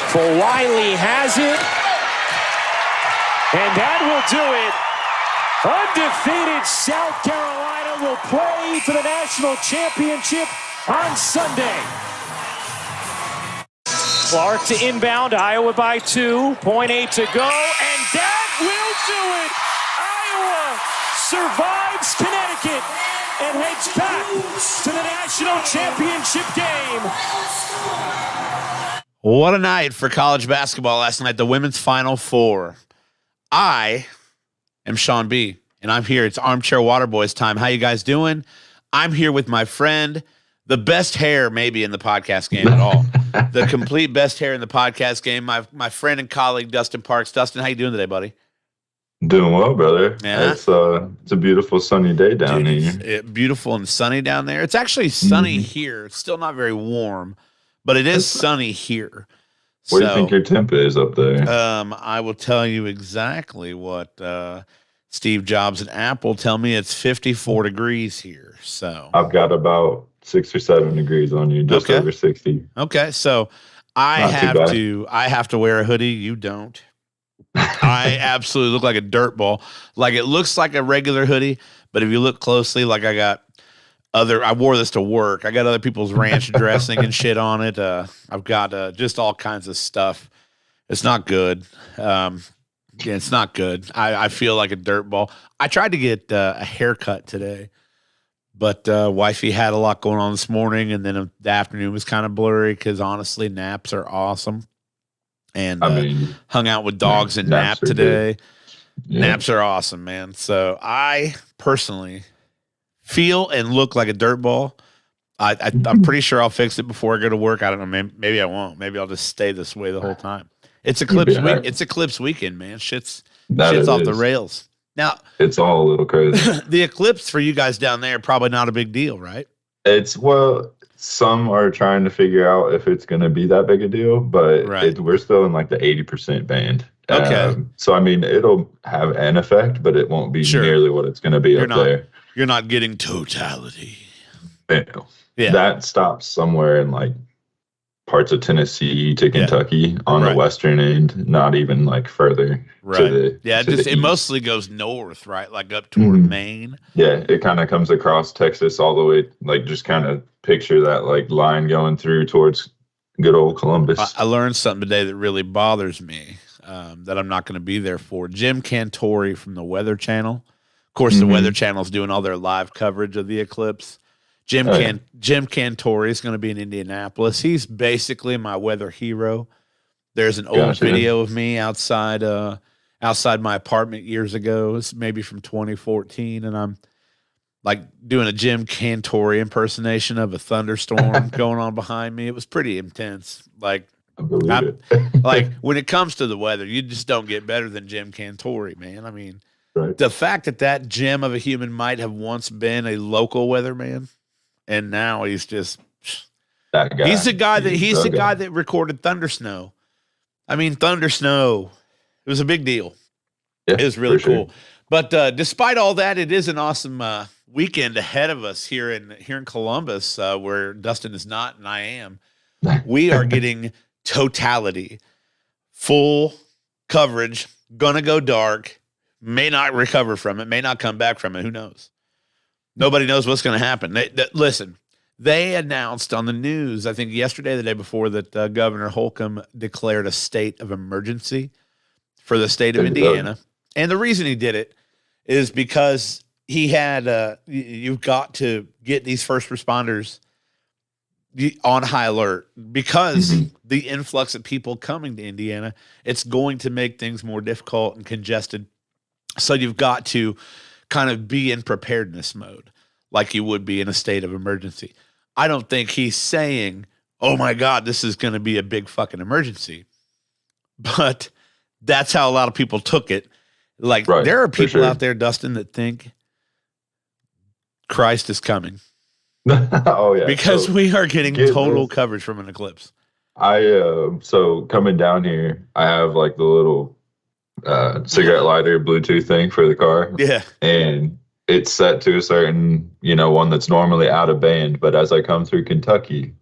For Wiley has it. And that will do it. Undefeated South Carolina will play for the national championship on Sunday. Clark to inbound, Iowa by 2, 0.8 to go, and that will do it. Iowa survives Connecticut and heads back to the national championship game. What a night for college basketball last night, the women's Final Four. I am Sean B., and I'm here. It's Armchair Waterboys time. How you guys doing? I'm here with my friend, the best hair maybe in the podcast game at all. The complete best hair in the podcast game. My friend and colleague, Dustin Parks. Dustin, how you doing today, buddy? Doing well, brother. Yeah. It's a beautiful sunny day down here. Beautiful and sunny down there. It's actually sunny here. It's still not very warm, but it is sunny here. What do you think your temp is up there? I will tell you exactly what Steve Jobs and Apple tell me. It's 54 degrees here. So I've got about 6 or 7 degrees on you, just over 60. Okay, so I have to wear a hoodie. You don't. I absolutely look like a dirt ball. Like, it looks like a regular hoodie, but if you look closely, like I wore this to work. I got other people's ranch dressing and shit on it. I've got just all kinds of stuff. It's not good. It's not good. I feel like a dirt ball. I tried to get a haircut today, but wifey had a lot going on this morning, and then the afternoon was kind of blurry because, honestly, naps are awesome. And hung out with dogs and nap today. Yeah. Naps are awesome, man. So I personally feel and look like a dirt ball. I'm pretty sure I'll fix it before I go to work. I don't know. Maybe I won't. Maybe I'll just stay this way the whole time. It's Eclipse week. It's Eclipse weekend, man. Shit's off the rails. Now it's all a little crazy. The eclipse for you guys down there, probably not a big deal, right? Some are trying to figure out if it's going to be that big a deal, but we're still in like the 80% band. Okay. So, it'll have an effect, but it won't be nearly what it's going to be there. You're not getting totality. Yeah. That stops somewhere in like parts of Tennessee to Kentucky on the western end, not even like further. Right. It mostly goes north, right? Like up toward Maine. Yeah, it kind of comes across Texas all the way, like just kind of picture that like line going through towards good old Columbus. I learned something today that really bothers me that I'm not going to be there for. Jim Cantori from the Weather Channel. Of course, the Weather Channel's doing all their live coverage of the eclipse. Jim Cantori is going to be in Indianapolis. He's basically my weather hero. There's an old video of me outside my apartment years ago. It's maybe from 2014, and I'm like doing a Jim Cantori impersonation of a thunderstorm going on behind me. It was pretty intense. Like when it comes to the weather, you just don't get better than Jim Cantori, man. The fact that gem of a human might have once been a local weatherman, and now he's just that guy. He's the guy that recorded Thunder Snow. Thunder Snow. It was a big deal. Yeah, it was really cool. Sure. But despite all that, it is an awesome weekend ahead of us here in Columbus, where Dustin is not and I am. We are getting totality, full coverage. Gonna go dark. May not recover from it. May not come back from it. Who knows? Nobody knows what's going to happen. Listen, they announced on the news, I think yesterday, the day before, that Governor Holcomb declared a state of emergency for the state of Indiana. And the reason he did it is because he had, you've got to get these first responders on high alert because the influx of people coming to Indiana, it's going to make things more difficult and congested. So you've got to kind of be in preparedness mode like you would be in a state of emergency. I don't think he's saying, oh my God, this is going to be a big fucking emergency. But that's how a lot of people took it. Like there are people out there, Dustin, that think Christ is coming. Oh yeah. Because we are getting total coverage from an eclipse. So coming down here, I have like the little cigarette lighter Bluetooth thing for the car. Yeah. And it's set to a certain, one that's normally out of band. But as I come through Kentucky,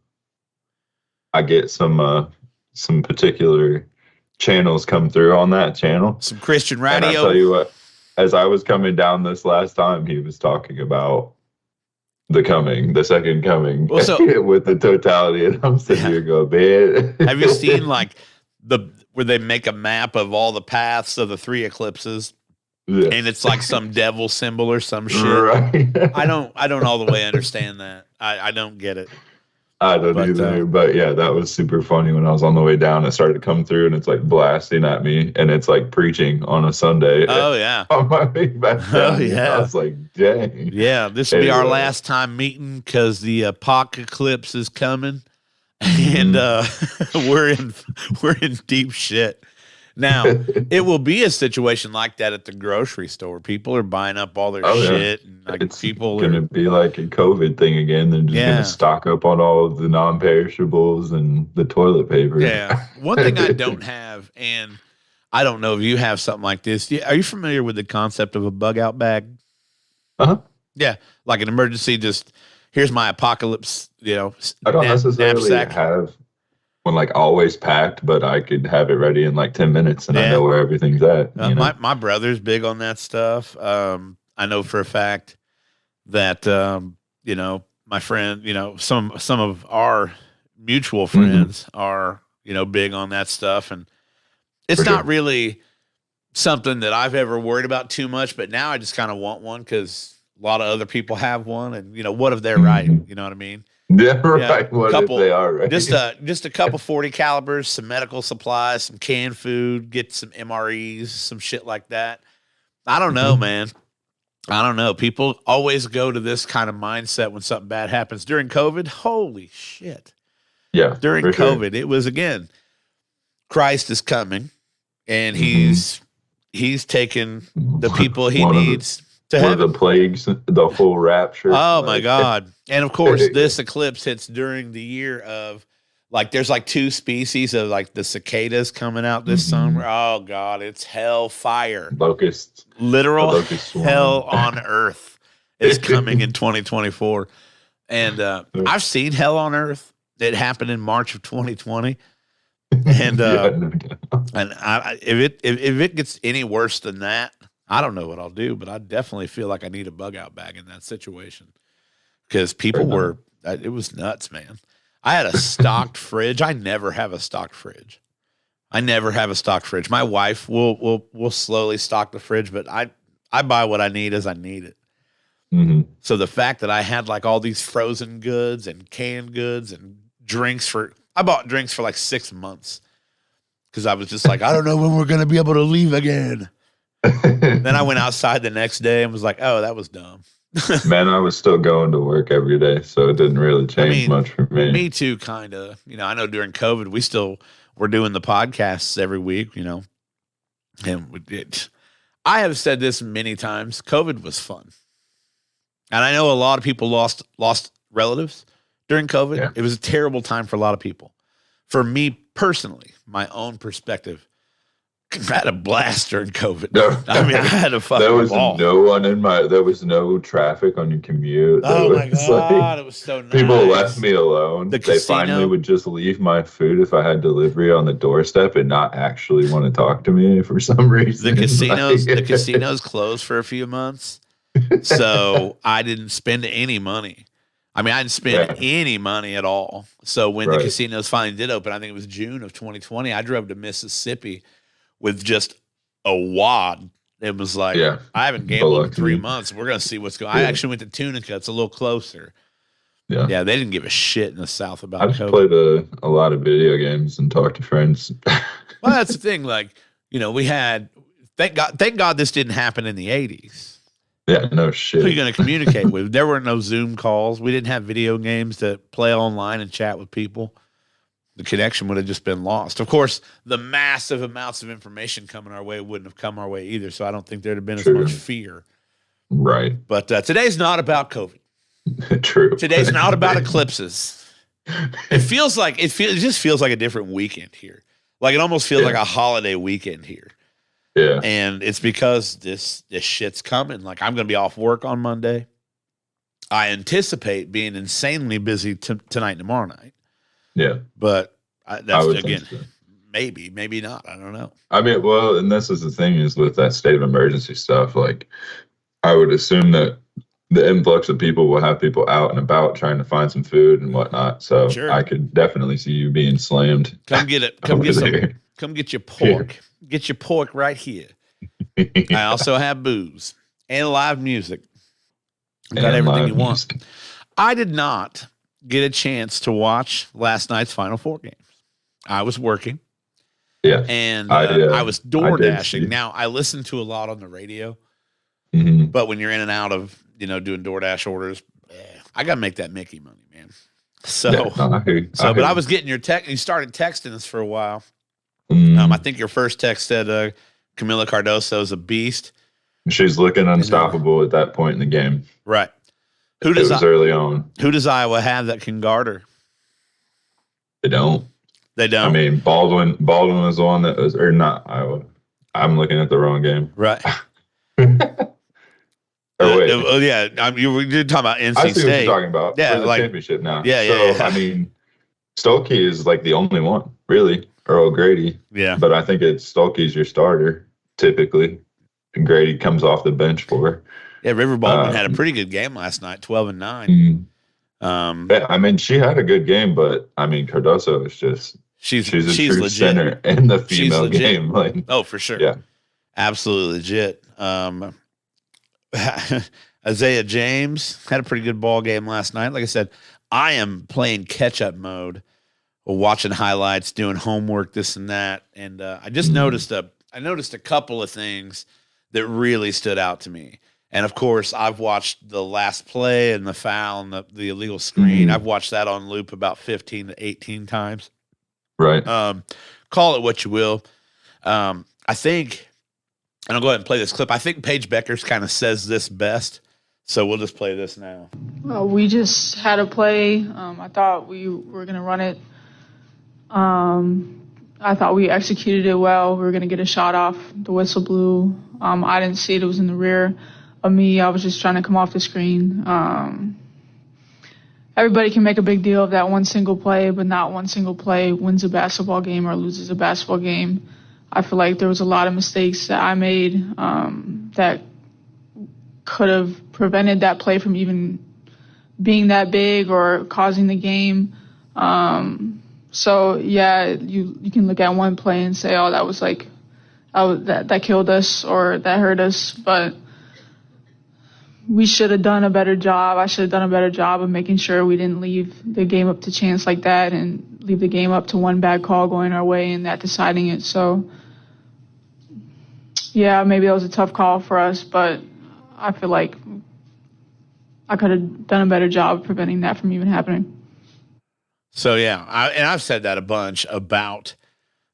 I get some some particular channels come through on that channel. Some Christian And I radio. tell you what, as I was coming down this last time, he was talking about the second coming, with the totality, and I'm sitting here going, man. Have you seen like where they make a map of all the paths of the 3 eclipses? Yes. And it's like some devil symbol or some shit. Right. I don't all the way understand that. I don't get it. I don't either. But yeah, that was super funny. When I was on the way down, it started to come through and it's like blasting at me, and it's like preaching on a Sunday. Oh yeah. On my way back down. Oh yeah. I was like, dang. Yeah, this will be our last time meeting because the apocalypse is coming, and we're in deep shit. Now, it will be a situation like that at the grocery store. People are buying up all their shit. And like it's going to be like a COVID thing again. They're just going to stock up on all of the non-perishables and the toilet paper. Yeah. One thing I don't have, and I don't know if you have something like this. Are you familiar with the concept of a bug-out bag? Uh-huh. Yeah. Like an emergency, just here's my apocalypse, I don't necessarily have one like always packed, but I could have it ready in like 10 minutes and I know where everything's at. My brother's big on that stuff. I know for a fact that, my friend, some of our mutual friends are, big on that stuff. And it's not really something that I've ever worried about too much, but now I just kind of want one because a lot of other people have one, and, what if they're right? You know what I mean? Yeah, right. What if they are right? Just a couple 40 calibers, some medical supplies, some canned food, get some MREs, some shit like that. I don't know, man. I don't know. People always go to this kind of mindset when something bad happens. During COVID, holy shit. Yeah. During COVID, it was, again, Christ is coming, and he's taking the people he needs to heaven. One of the plagues, the whole rapture. Oh, my God. And, of course, this eclipse hits during the year of, like, there's, like, 2 species of, like, the cicadas coming out this summer. Oh, God, it's hellfire. Locusts. Literal hell on earth is coming in 2024. And I've seen hell on earth. It happened in March of 2020. And if it gets any worse than that, I don't know what I'll do, but I definitely feel like I need a bug out bag in that situation because people it was nuts, man. I had a stocked fridge. I never have a stocked fridge. My wife will slowly stock the fridge, but I buy what I need as I need it. Mm-hmm. So the fact that I had like all these frozen goods and canned goods and I bought drinks for like 6 months because I was just like, I don't know when we're going to be able to leave again. Then I went outside the next day and was like, oh, that was dumb. Man, I was still going to work every day, so it didn't really change much for me. Me too, kind of. I know during COVID, we're doing the podcasts every week, and I have said this many times. COVID was fun. And I know a lot of people lost relatives during COVID. Yeah. It was a terrible time for a lot of people. For me personally, my own perspective, I had a blast during COVID. No. I mean, I had a fucking There was ball. there was no traffic on your commute. Oh my God, it was so nice. People left me alone. They finally would just leave my food if I had delivery on the doorstep and not actually want to talk to me for some reason. The casinos closed for a few months. So I didn't spend any money. I mean, I didn't spend any money at all. So when the casinos finally did open, I think it was June of 2020, I drove to Mississippi with just a wad. It was like, I haven't gambled in 3 months. We're going to see what's going on. I actually went to Tunica. It's a little closer. Yeah, they didn't give a shit in the South about COVID. I just played a lot of video games and talked to friends. Well, that's the thing. Like, we had, thank God this didn't happen in the 80s. Yeah, no shit. Who are you going to communicate with? There were no Zoom calls. We didn't have video games to play online and chat with people. The connection would have just been lost. Of course, the massive amounts of information coming our way wouldn't have come our way either. So I don't think there'd have been as much fear. Right. But today's not about COVID. True. Today's not about eclipses. It just feels like a different weekend here. Like it almost feels like a holiday weekend here. Yeah. And it's because this shit's coming. Like I'm going to be off work on Monday. I anticipate being insanely busy tonight and tomorrow night. Yeah. But That's would again, think so. maybe not. I don't know. I mean, well, and this is the thing is with that state of emergency stuff. Like, I would assume that the influx of people will have people out and about trying to find some food and whatnot. So Sure. I could definitely see you being slammed. Come get it. Come get some. Come get your pork. Yeah. Get your pork right here. I also have booze and live music. Got everything you want. I did not get a chance to watch last night's Final Four games. I was working. Yeah. And I was door dashing. Now, I listen to a lot on the radio, but when you're in and out of, doing DoorDash orders, I got to make that Mickey money, man. So, but I was getting your text. You started texting us for a while. I think your first text said Camila Cardoso is a beast. She's looking unstoppable at that point in the game. Right. It was early on. Who does Iowa have that can guard her? They don't. They don't. I mean, Baldwin was the one that was, or not Iowa. I'm looking at the wrong game. Right. Wait. Yeah. You're talking about NC State. I see what you're talking about. Yeah, for the championship now. Yeah. I mean, Stolke is like the only one, really, or O'Grady. Yeah. But I think Stolke's your starter, typically. And Grady comes off the bench for her. Yeah, River Baldwin had a pretty good game last night, 12-9. I mean, she had a good game, but I mean, Cardoso is just she's a true legit. center in the female game. Like, oh, for sure. Yeah. Absolutely legit. Isaiah James had a pretty good ball game last night. Like I said, I am playing catch-up mode, watching highlights, doing homework, this and that. And I just noticed a couple of things that really stood out to me. And of course, I've watched the last play and the foul and the illegal screen. I've watched that on loop about 15 to 18 times. Right. Call it what you will. I think, and I'll go ahead and play this clip. I think Paige Beckers kind of says this best. So we'll just play this now. We just had a play. I thought we were going to run it. I thought we executed it well. We were going to get a shot off. The whistle blew. I didn't see it. It was in the rear of me. I was just trying to come off the screen. Everybody can make a big deal of that one single play, but not one single play wins a basketball game or loses a basketball game. I feel like there was a lot of mistakes that I made that could have prevented that play from even being that big or causing the game. So yeah, you can look at one play and say, oh, that was like, that killed us or that hurt us, but we should have done a better job. I should have done a better job of making sure we didn't leave the game up to chance like that and leave the game up to one bad call going our way and that deciding it. So yeah, maybe that was a tough call for us, but I feel like I could have done a better job of preventing that from even happening. So yeah, I've said that a bunch about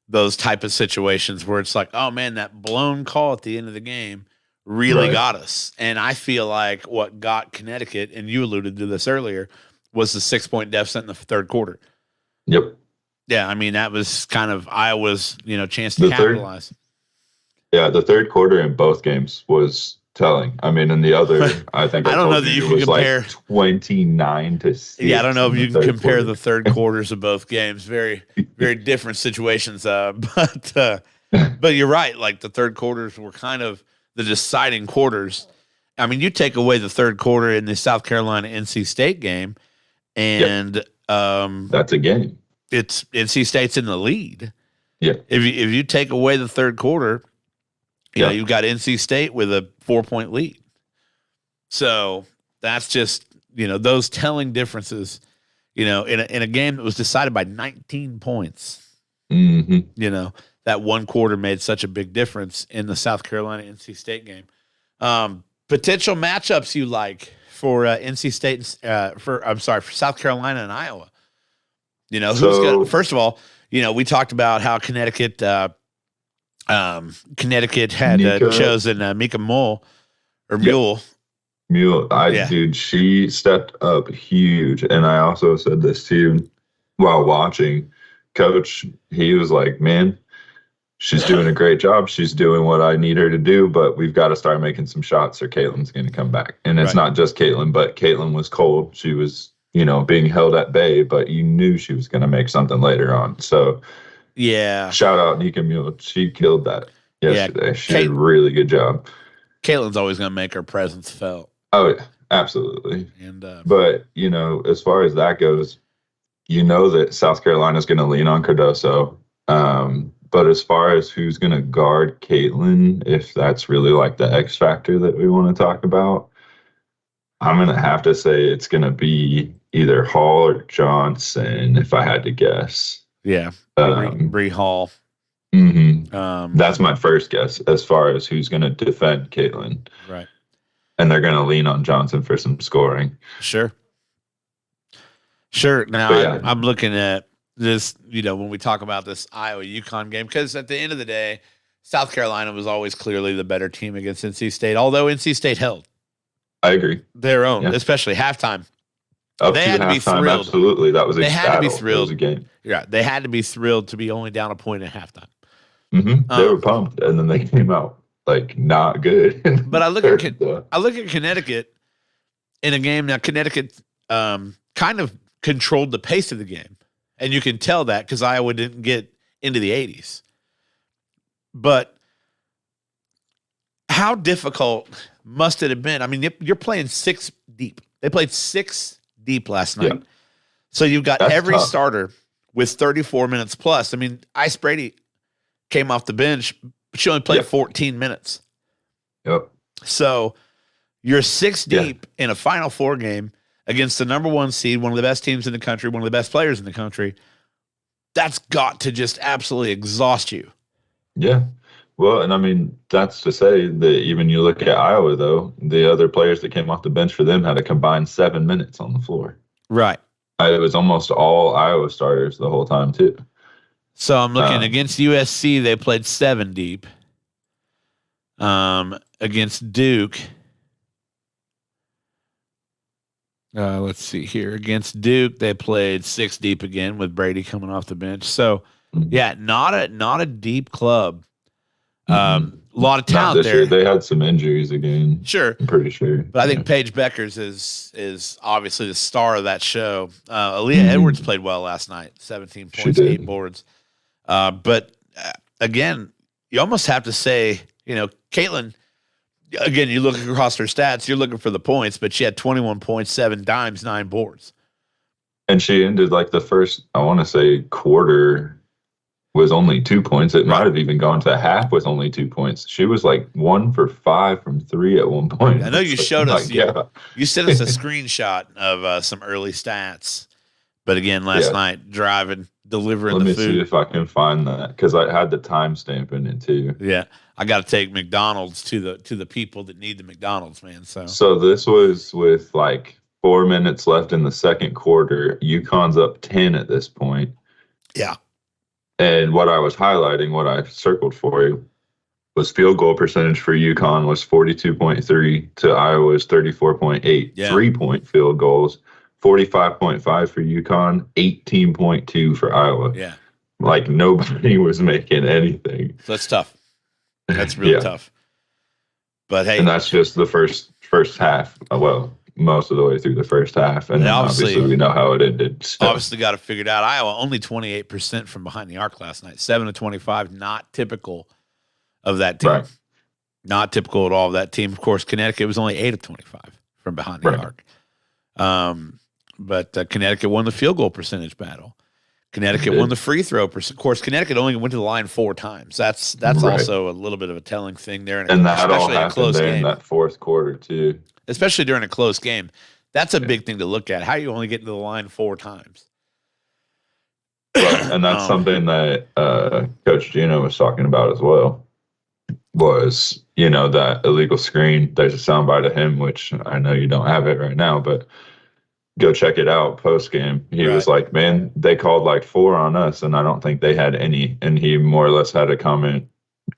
those type of situations where it's like, oh man, that blown call at the end of the game really got us. And I feel like what got Connecticut, and you alluded to this earlier, was the 6-point deficit in the third quarter. Yep. Yeah, I mean, that was kind of Iowa's, chance to capitalize. The third quarter in both games was telling. I mean, in the other, I think I don't know that you can compare like 29 to 6. Yeah, I don't know if you can compare the third quarters of both games. Very, very different situations. But you're right. Like the third quarters were kind of the deciding quarters. I mean, you take away the third quarter in the South Carolina NC State game, and that's a game. It's NC State's in the lead. Yeah. If you take away the third quarter, you've got NC State with a 4-point lead. So that's just, those telling differences, in a game that was decided by 19 points. Mm-hmm. That one quarter made such a big difference in the South Carolina NC State game. Potential matchups you like for NC State, for South Carolina and Iowa. First of all, we talked about how Connecticut had chosen Mika Mule. Dude, she stepped up huge. And I also said this to you while watching. Coach, he was like, man, she's doing a great job. She's doing what I need her to do, but we've got to start making some shots or Caitlin's going to come back. And it's not just Caitlin, but Caitlin was cold. She was being held at bay, but you knew she was going to make something later on. So Yeah. shout out Nika Mule. She killed that yesterday. Yeah. She did a really good job. Caitlin's always going to make her presence felt. Oh, yeah, absolutely. And but, as far as that goes, that South Carolina's going to lean on Cardoso. But as far as who's going to guard Caitlin, if that's really like the X factor that we want to talk about, I'm going to have to say it's going to be either Hall or Johnson, if I had to guess. Yeah. Bree Hall. Mm-hmm. That's my first guess as far as who's going to defend Caitlin. Right. And they're going to lean on Johnson for some scoring. Sure. Now, yeah. I'm looking at this, when we talk about this Iowa-UConn game, because at the end of the day, South Carolina was always clearly the better team against NC State, although NC State held. I agree. Their own, especially halftime. They had to be thrilled. Absolutely. That was a They had battle. to be thrilled. It was a game. Yeah, they had to be thrilled to be only down a point at halftime. Mm-hmm. They were pumped, and then they came out like not good. But I look at Connecticut in a game now. Connecticut kind of controlled the pace of the game, and you can tell that because Iowa didn't get into the 80s. But how difficult must it have been? I mean, you're playing 6 deep. They played 6 deep last night. Yeah. So you've got every starter with 34 minutes plus. I mean, Ice Brady came off the bench, but she only played 14 minutes. Yep. So you're 6 deep in a Final Four game against the number 1 seed, one of the best teams in the country, one of the best players in the country. That's got to just absolutely exhaust you. Yeah. Well, and I mean, that's to say that even you look at Iowa, though, the other players that came off the bench for them had a combined 7 minutes on the floor. Right. It was almost all Iowa starters the whole time, too. So I'm looking against USC, they played 7 deep. Against Duke. Let's see here. Against Duke, they played 6 deep again with Brady coming off the bench. So, yeah, not a deep club. A lot of talent there. Year. They had some injuries again. Sure. I'm pretty sure. But I think Paige Beckers is obviously the star of that show. Aaliyah Edwards played well last night, 17 points, 8 boards. But again, you almost have to say, Caitlin, again, you look across her stats, you're looking for the points, but she had 21 points, 7 dimes, 9 boards. And she ended like the first, I want to say, quarter was only 2 points. It might have even gone to half with only 2 points. She was like 1 for 5 from 3 at one point. I know you showed us. You sent us a screenshot of some early stats. But again, last night, driving, delivering the food. Let me see if I can find that because I had the timestamp in it too. Yeah, I got to take McDonald's to the people that need the McDonald's, man. So this was with like 4 minutes left in the second quarter. UConn's up 10 at this point. Yeah. And what I was highlighting, what I circled for you, was field goal percentage for UConn was 42.3 to Iowa's 34.8. Yeah. 3-point field goals, 45.5 for UConn, 18.2 for Iowa. Yeah. Like nobody was making anything. So that's tough. That's really tough. But hey. And that's just the first half. Well, most of the way through the first half. And obviously we know how it ended. So. Obviously got to figure it out. Iowa only 28% from behind the arc last night. 7 of 25, not typical of that team. Right. Not typical at all of that team. Of course, Connecticut was only 8 of 25 from behind the arc. But Connecticut won the field goal percentage battle. Connecticut won the free throw. Of course, Connecticut only went to the line 4 times. That's also a little bit of a telling thing there. And that all happened there in that fourth quarter, too. Especially during a close game. That's a big thing to look at. How you only get to the line 4 times. Right. And that's something that Coach Gino was talking about as well. Was, that illegal screen. There's a soundbite of him, which I know you don't have it right now, but go check it out post game. He was like, man, they called like 4 on us, and I don't think they had any. And he more or less had a comment,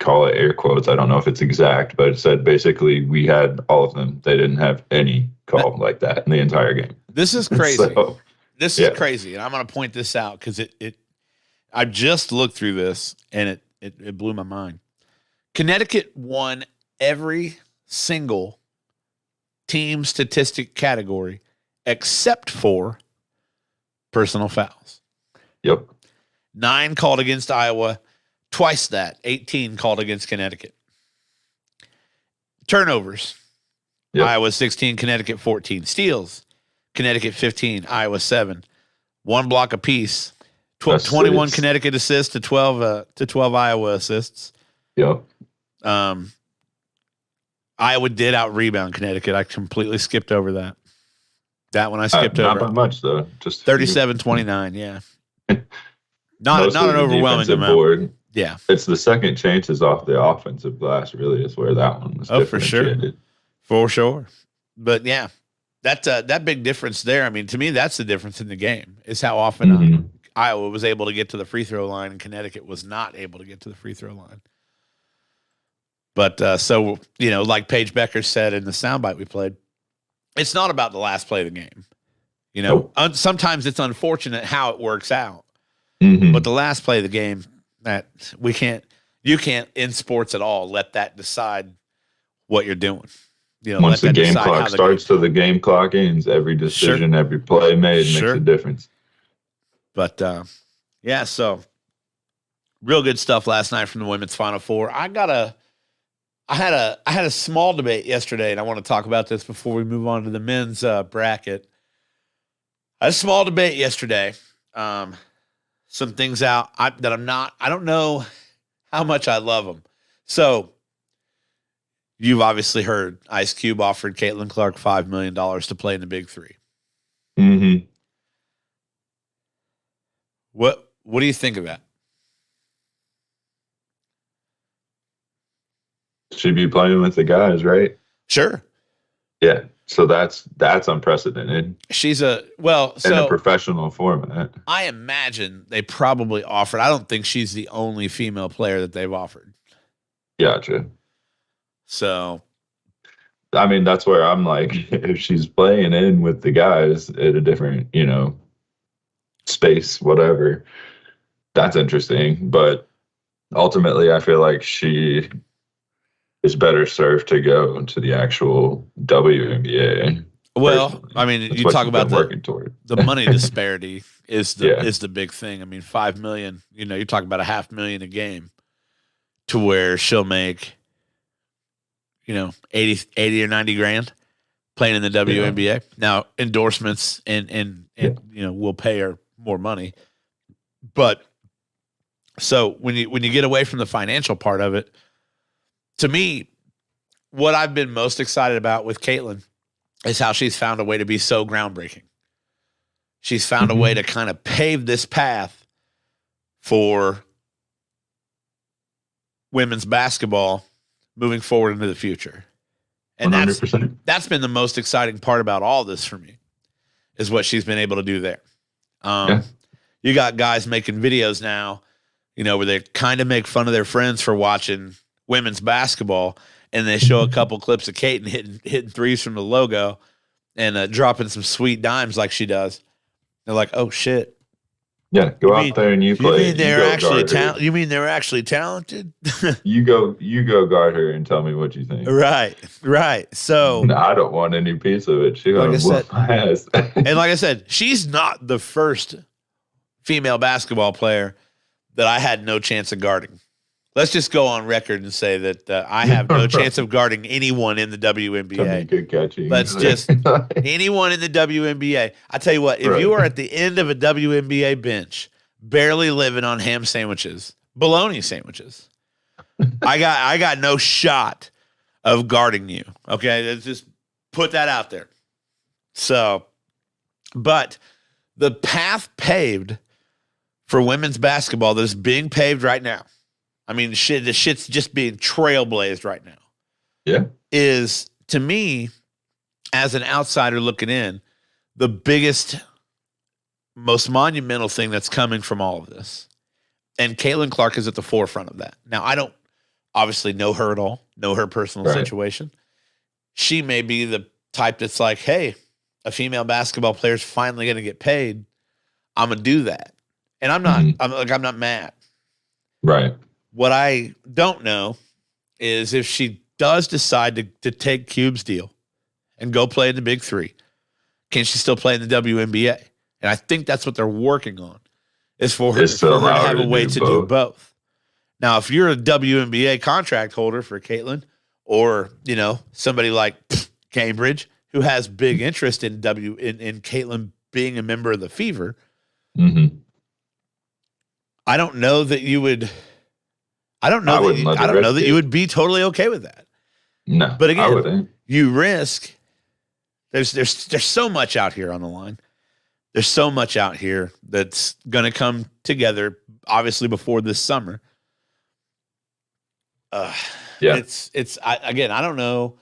call it air quotes. I don't know if it's exact, but it said basically we had all of them. They didn't have any call like that in the entire game. This is crazy. This is crazy. And I'm going to point this out because I just looked through this and it blew my mind. Connecticut won every single team statistic category except for personal fouls. Yep. 9 called against Iowa, twice that. 18 called against Connecticut. Turnovers. Yep. Iowa 16, Connecticut 14. Steals. Connecticut 15, Iowa 7. 1 block apiece. 21 Connecticut assists to 12 Iowa assists. Yep. Iowa did out rebound Connecticut. I completely skipped over that. That one I skipped over. Not by much though. Just 37-29, yeah. Not an overwhelming amount. Board. Yeah. It's the second chances off the offensive glass, really, is where that one was differentiated. For sure. But yeah, that big difference there. I mean, to me, that's the difference in the game, is how often Iowa was able to get to the free throw line and Connecticut was not able to get to the free throw line. But so, like Paige Becker said in the soundbite we played, it's not about the last play of the game. Sometimes it's unfortunate how it works out. But the last play of the game, that you can't in sports at all let that decide what you're doing. Once the game clock starts to the game clock ends, every decision, every play made makes a difference. But yeah, so real good stuff last night from the women's Final Four. I had a small debate yesterday, and I want to talk about this before we move on to the men's bracket. I had a small debate yesterday. Some things out I don't know how much I love them. So you've obviously heard Ice Cube offered Caitlin Clark $5 million to play in the Big Three. What do you think of that? She'd be playing with the guys, right? Sure. Yeah. So that's unprecedented. She's in a professional format. I imagine they probably offered. I don't think she's the only female player that they've offered. Gotcha. So, I mean, that's where I'm like, if she's playing in with the guys at a different, space, whatever, that's interesting. But ultimately, I feel like she is better served to go to the actual WNBA. Well, personally. I mean, That's you talk about the money disparity is the big thing. I mean, $5 million. You talk about $500,000 a game, to where she'll make, 80 or 90 grand playing in the WNBA. Yeah. Now endorsements and will pay her more money, but so when you get away from the financial part of it. To me, what I've been most excited about with Caitlin is how she's found a way to be so groundbreaking. She's found a way to kind of pave this path for women's basketball moving forward into the future. And 100%. that's been the most exciting part about all this for me, is what she's been able to do there. You got guys making videos now, where they kind of make fun of their friends for watching women's basketball, and they show a couple clips of Kate hitting threes from the logo and dropping some sweet dimes like she does. They're like, oh shit. Yeah, go out there and you play. You mean they're actually talented? You mean they're actually talented? You go guard her and tell me what you think. Right. So I don't want any piece of it. She's gonna whoop my ass. And like I said, she's not the first female basketball player that I had no chance of guarding. Let's just go on record and say that I have no chance of guarding anyone in the WNBA. Good catching. Let's just anyone in the WNBA. I tell you what, if you are at the end of a WNBA bench, barely living on ham sandwiches, bologna sandwiches, I got no shot of guarding you. Okay, let's just put that out there. So, but the path paved for women's basketball that is being paved right now. I mean, the shit's just being trailblazed right now. Yeah. Is, to me, as an outsider looking in, the biggest, most monumental thing that's coming from all of this. And Caitlin Clark is at the forefront of that. Now, I don't obviously know her at all, know her personal situation. She may be the type that's like, hey, a female basketball player is finally going to get paid. I'm going to do that. And I'm not mad. Right. What I don't know is if she does decide to take Cube's deal and go play in the Big Three, can she still play in the WNBA? And I think that's what they're working on, is for her, Is to for her to allow her have a to way do to do both. Now, if you're a WNBA contract holder for Caitlin, or, somebody like Cambridge, who has big interest in Caitlin being a member of the Fever, Mm-hmm. I don't know that you would. I don't know that you would be totally okay with that. No, but I again, wouldn't. you risk. There's so much out here on the line. There's so much out here that's going to come together, obviously before this summer. I don't know.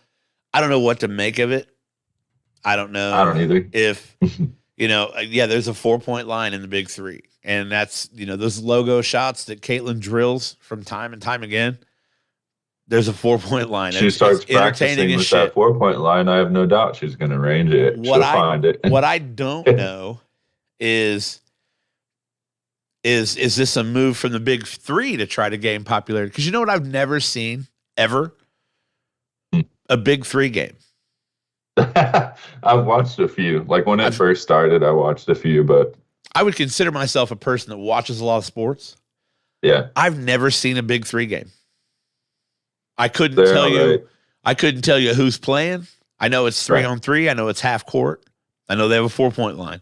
I don't know what to make of it. I don't know. I don't either. If there's a 4-point line in the Big Three, and that's those logo shots that Caitlin drills from time and time again. There's a 4-point line. She starts practicing with that 4-point line. I have no doubt she's going to range it. She'll find it. What I don't know is this a move from the Big Three to try to gain popularity? Because you know what I've never seen ever? A Big Three game. I've watched a few. Like when it first started, I watched a few, but I would consider myself a person that watches a lot of sports. Yeah. I've never seen a Big Three game. I couldn't tell you who's playing. I know it's 3-on-3. I know it's half court. I know they have a 4-point line.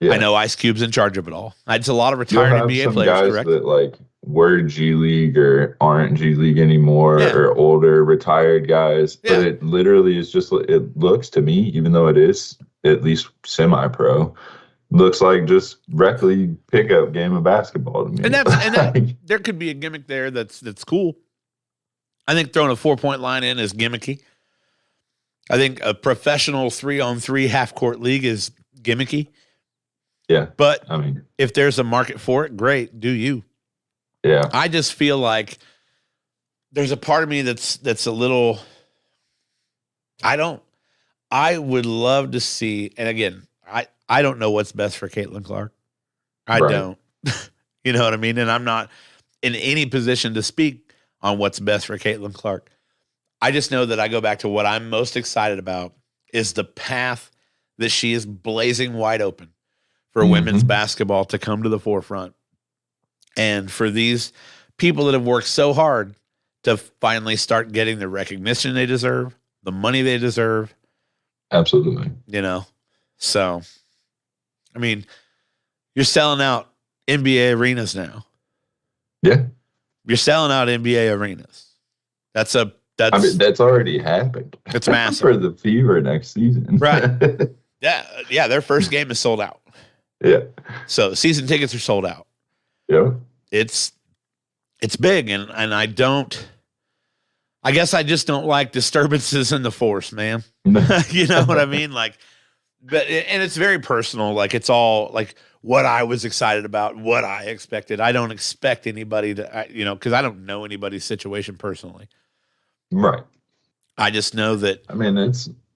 Yeah. I know Ice Cube's in charge of it all. It's a lot of retired NBA players, guys correct? That like were G League or aren't G League anymore, or older retired guys. Yeah. But it literally is just, it looks to me, even though it is at least semi-pro, looks like just rec league pickup game of basketball to me. And there could be a gimmick there that's cool. I think throwing a 4-point line in is gimmicky. I think a professional 3-on-3 half-court league is gimmicky. Yeah. But if there's a market for it, great, do you. Yeah. I just feel like there's a part of me that's a little, I would love to see, and again, I don't know what's best for Caitlin Clark. I don't. You know what I mean? And I'm not in any position to speak on what's best for Caitlin Clark. I just know that I go back to what I'm most excited about is the path that she is blazing wide open for women's basketball to come to the forefront. And for these people that have worked so hard to finally start getting the recognition they deserve, the money they deserve. Absolutely. So, you're selling out NBA arenas now. Yeah. You're selling out NBA arenas. That's already happened. It's massive for the Fever next season. Right. Yeah. Their first game is sold out. Yeah. So season tickets are sold out. Yeah. It's big, and I guess I just don't like disturbances in the force, man. You know what I mean? And it's very personal. Like, it's all like what I was excited about, what I expected. I don't expect anybody to, because I don't know anybody's situation personally. Right. I just know that.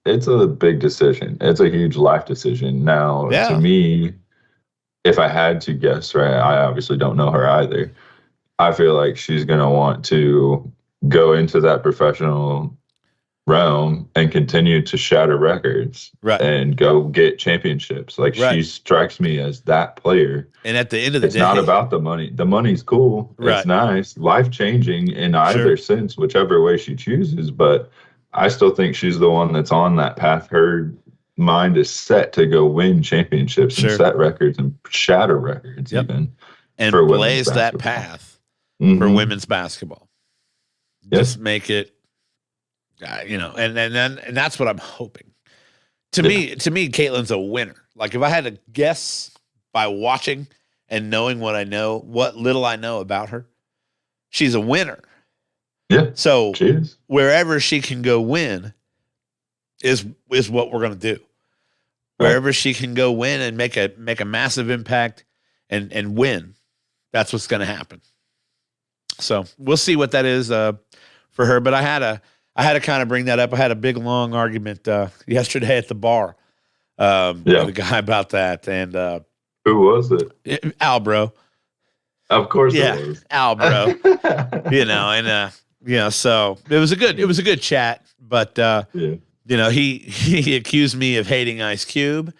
It's a big decision. It's a huge life decision. Now, to me, if I had to guess, right, I obviously don't know her either. I feel like she's going to want to go into that professional realm and continue to shatter records, right, and go get championships. Like, she strikes me as that player. And at the end of the day, it's not about the money. The money's cool. Right. It's nice, life-changing in either sense, whichever way she chooses. But I still think she's the one that's on that path. Her mind is set to go win championships and set records and shatter records, even, and blaze that path for women's basketball. Just make it, and that's what I'm hoping. To me, Caitlin's a winner. Like, if I had to guess by watching and knowing what little I know about her, she's a winner. Yeah. So wherever she can go win is what we're going to do. Wherever she can go win and make a massive impact and win, that's what's going to happen. So we'll see what that is for her. But I had to kind of bring that up. I had a big long argument yesterday at the bar with a guy about that. And who was it? Al, bro. Of course, it was Al, bro. So it was a good chat. But he accused me of hating Ice Cube.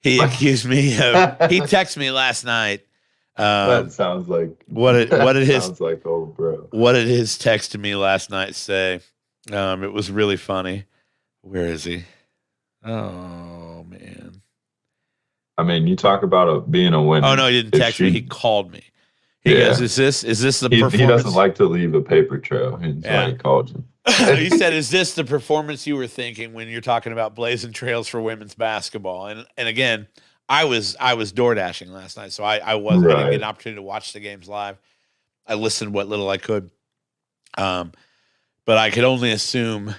He accused me of. He texted me last night. That sounds like what did his sounds like old bro. What did his text to me last night say? It was really funny. Where is he? Oh man. I mean, you talk about being a winner. Oh no, he didn't text me. He called me. He goes, "Is this the performance?" He doesn't like to leave a paper trail. That's why he called you. He said, "Is this the performance you were thinking when you're talking about blazing trails for women's basketball?" And again, I was door dashing last night, so I wasn't going to get an opportunity to watch the games live. I listened what little I could, but I could only assume,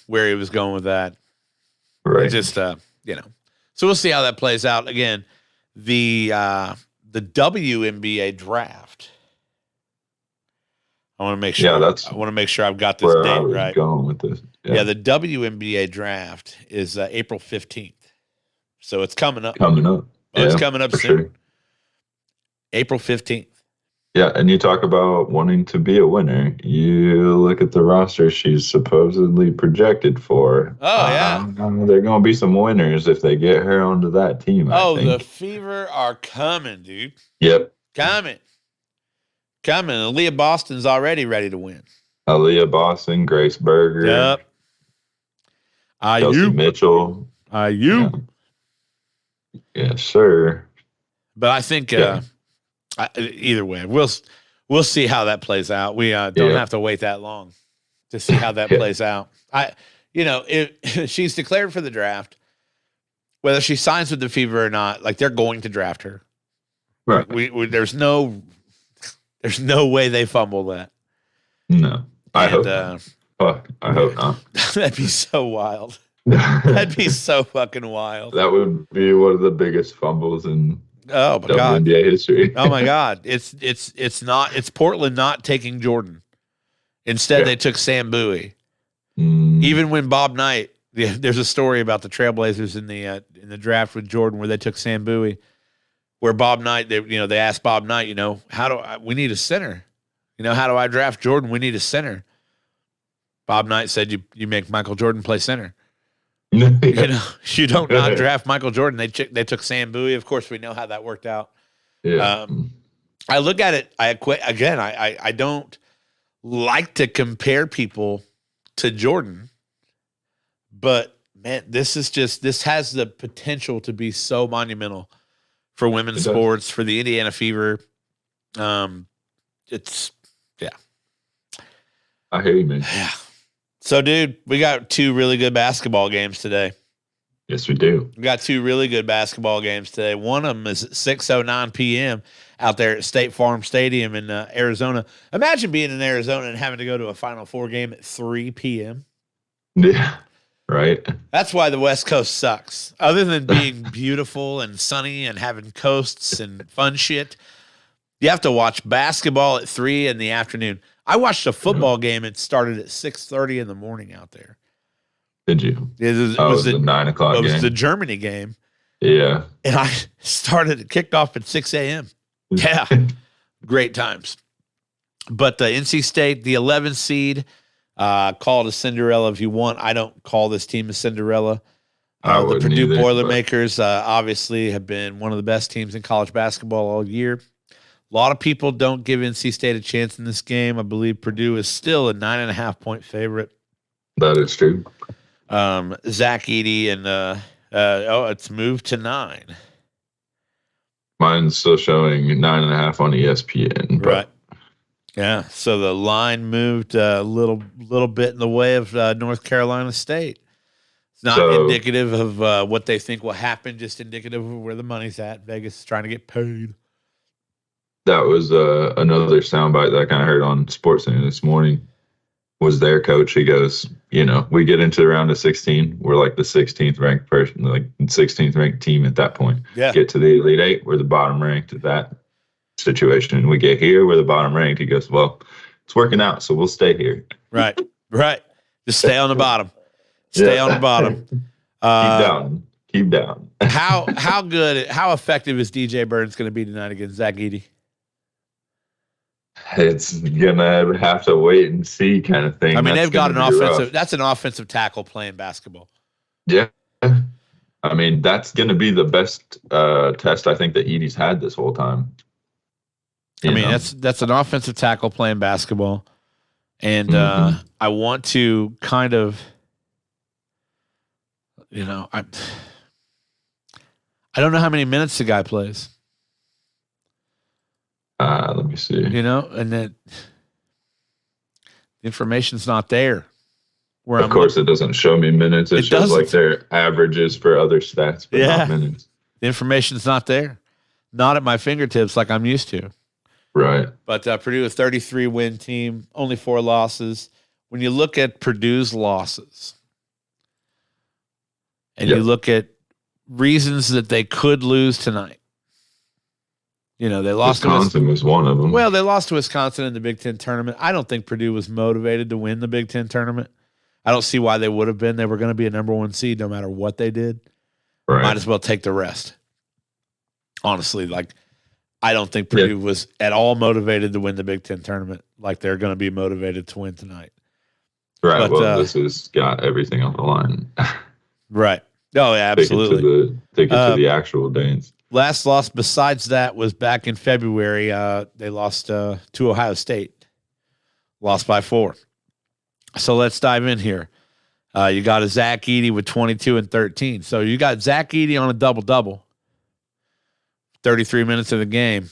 where he was going with that. Right. Just So we'll see how that plays out. Again, the WNBA draft. I want to make sure. I want to make sure I've got this where date I was right. Going with this. Yeah, the WNBA draft is April 15th, so it's coming up. It's coming up soon. Sure. April 15th. Yeah, and you talk about wanting to be a winner. You look at the roster she's supposedly projected for. Oh, yeah. There are going to be some winners if they get her onto that team, I think. The Fever are coming, dude. Yep. Coming. Aaliyah Boston's already ready to win. Aaliyah Boston, Grace Berger. Yep. Chelsea Mitchell. Yeah. Yes, sir. But I think either way, we'll see how that plays out. We don't have to wait that long to see how that plays out. If she's declared for the draft, whether she signs with the Fever or not, like they're going to draft her. Right. There's no way they fumble that. No, I hope not. That'd be so wild. That'd be so fucking wild. That would be one of the biggest fumbles in WNBA history. Oh my God. It's Portland not taking Jordan. Instead, they took Sam Bowie. Even when Bob Knight, there's a story about the Trailblazers in the draft with Jordan where they took Sam Bowie, where Bob Knight, they asked Bob Knight, we need a center. How do I draft Jordan? We need a center. Bob Knight said, you make Michael Jordan play center. You don't not draft Michael Jordan. They took Sam Bowie. Of course, we know how that worked out. Yeah. I look at it. I don't like to compare people to Jordan, but man, this has the potential to be so monumental for women's sports, for the Indiana Fever. I hear you, man. Yeah. So, dude, we got two really good basketball games today. Yes, we do. We got two really good basketball games today. One of them is at 6:09 p.m. out there at State Farm Stadium in Arizona. Imagine being in Arizona and having to go to a Final Four game at 3 p.m. Yeah, right. That's why the West Coast sucks. Other than being beautiful and sunny and having coasts and fun shit, you have to watch basketball at 3 in the afternoon. I watched a football game. It started at 6:30 in the morning out there. Did you? It was the 9 o'clock game. It was the Germany game. Yeah. And I kicked off at 6 a.m. Yeah. Great times. But NC State, the 11th seed, call it a Cinderella if you want. I don't call this team a Cinderella. The Purdue Boilermakers obviously have been one of the best teams in college basketball all year. A lot of people don't give NC State a chance in this game. I believe Purdue is still a 9.5-point favorite. That is true. Zach Edey and it's moved to 9. Mine's still showing 9.5 on ESPN. Right. Yeah. So the line moved a little bit in the way of North Carolina State. It's not indicative of what they think will happen, just indicative of where the money's at. Vegas is trying to get paid. That was another soundbite that I kind of heard on SportsCenter this morning. Was their coach? He goes, we get into the round of 16. We're like the 16th ranked person, like 16th ranked team at that point. Yeah. Get to the Elite Eight. We're the bottom ranked at that situation. We get here. We're the bottom ranked. He goes, well, it's working out, so we'll stay here. Right. Just stay on the bottom. Stay on the bottom. Keep down. How effective is DJ Burns going to be tonight against Zach Edey? It's gonna have to wait and see, kind of thing. I mean, they've got an offensive. Rough. That's an offensive tackle playing basketball. Yeah. I mean, that's going to be the best test I think that Edie's had this whole time. I mean, that's an offensive tackle playing basketball. And I want to kind of, I don't know how many minutes the guy plays. Let me see. And then the information's not there. Of course, it doesn't show me minutes. It shows like their averages for other stats, but not minutes. The information's not there. Not at my fingertips like I'm used to. Right. But Purdue, a 33-win team, only 4 losses. When you look at Purdue's losses and you look at reasons that they could lose tonight, they lost Wisconsin was one of them. Well, they lost to Wisconsin in the Big Ten tournament. I don't think Purdue was motivated to win the Big Ten tournament. I don't see why they would have been. They were going to be a number 1 seed no matter what they did. Right. Might as well take the rest. Honestly, I don't think Purdue was at all motivated to win the Big Ten tournament like they're going to be motivated to win tonight. Right. But, this has got everything on the line. Right. Oh, yeah, absolutely. Take it to the actual dance. Last loss besides that was back in February. They lost to Ohio State. Lost by 4. So let's dive in here. You got a Zach Edey with 22 and 13. So you got Zach Edey on a double-double. 33 minutes of the game.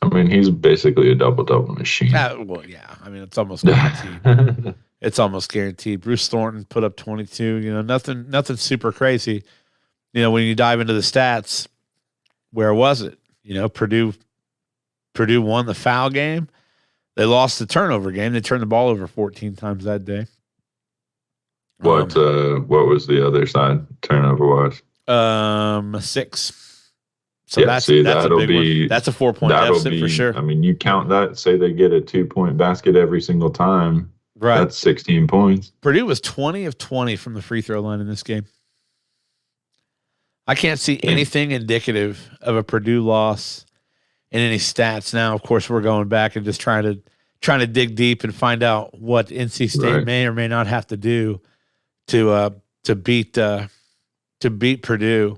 I mean, he's basically a double-double machine. Well, yeah. I mean, it's almost guaranteed. It's almost guaranteed. Bruce Thornton put up 22. Nothing super crazy. When you dive into the stats, where was it? Purdue won the foul game. They lost the turnover game. They turned the ball over 14 times that day. What was the other side turnover wise? 6. So that's a big one. That's a 4-point deficit for sure. I mean, you count that, say they get a 2-point basket every single time. Right. That's 16 points. Purdue was 20 of 20 from the free throw line in this game. I can't see anything indicative of a Purdue loss in any stats. Now, of course, we're going back and just trying to dig deep and find out what NC State may or may not have to do to beat Purdue.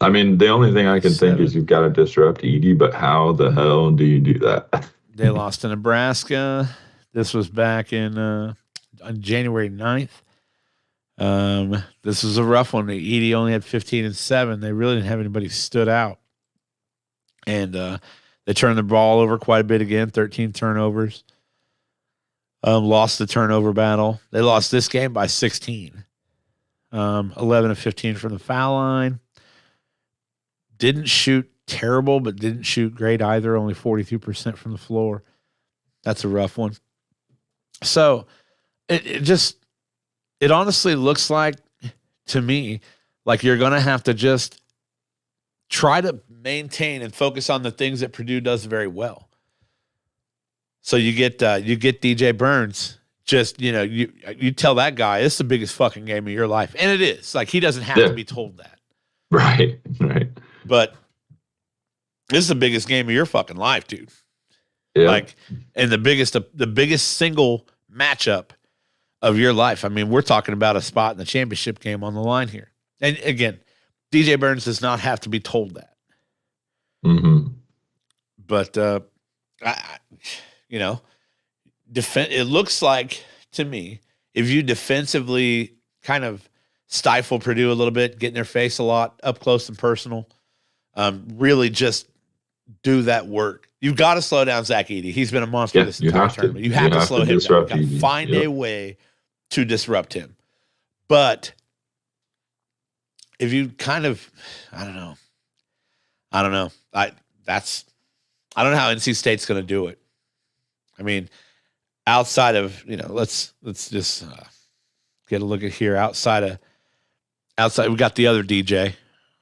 I mean, the only thing I can think is you've got to disrupt Edey, but how the hell do you do that? They lost to Nebraska. This was back on January 9th. This was a rough one. Edey only had 15 and 7. They really didn't have anybody stood out. And they turned the ball over quite a bit again, 13 turnovers. Lost the turnover battle. They lost this game by 16. 11 of 15 from the foul line. Didn't shoot terrible, but didn't shoot great either. Only 42% from the floor. That's a rough one. So it honestly looks like, to me, like you're going to have to just try to maintain and focus on the things that Purdue does very well. So you get DJ Burns. Just, you tell that guy, it's the biggest fucking game of your life. And it is. Like, he doesn't have to be told that. Right. But this is the biggest game of your fucking life, dude. Yeah. Like, and the biggest single matchup of your life. I mean, we're talking about a spot in the championship game on the line here. And again, DJ Burns does not have to be told that. Mm-hmm. But, it looks like, to me, if you defensively kind of stifle Purdue a little bit, get in their face a lot, up close and personal, really just do that work. You've got to slow down Zach Edey. He's been a monster this entire tournament. You have to slow him down. You got to find a way to disrupt him. But if you kind of, I don't know. I don't know how NC State's going to do it. I mean, outside of, let's just get a look at here. Outside, we got the other DJ.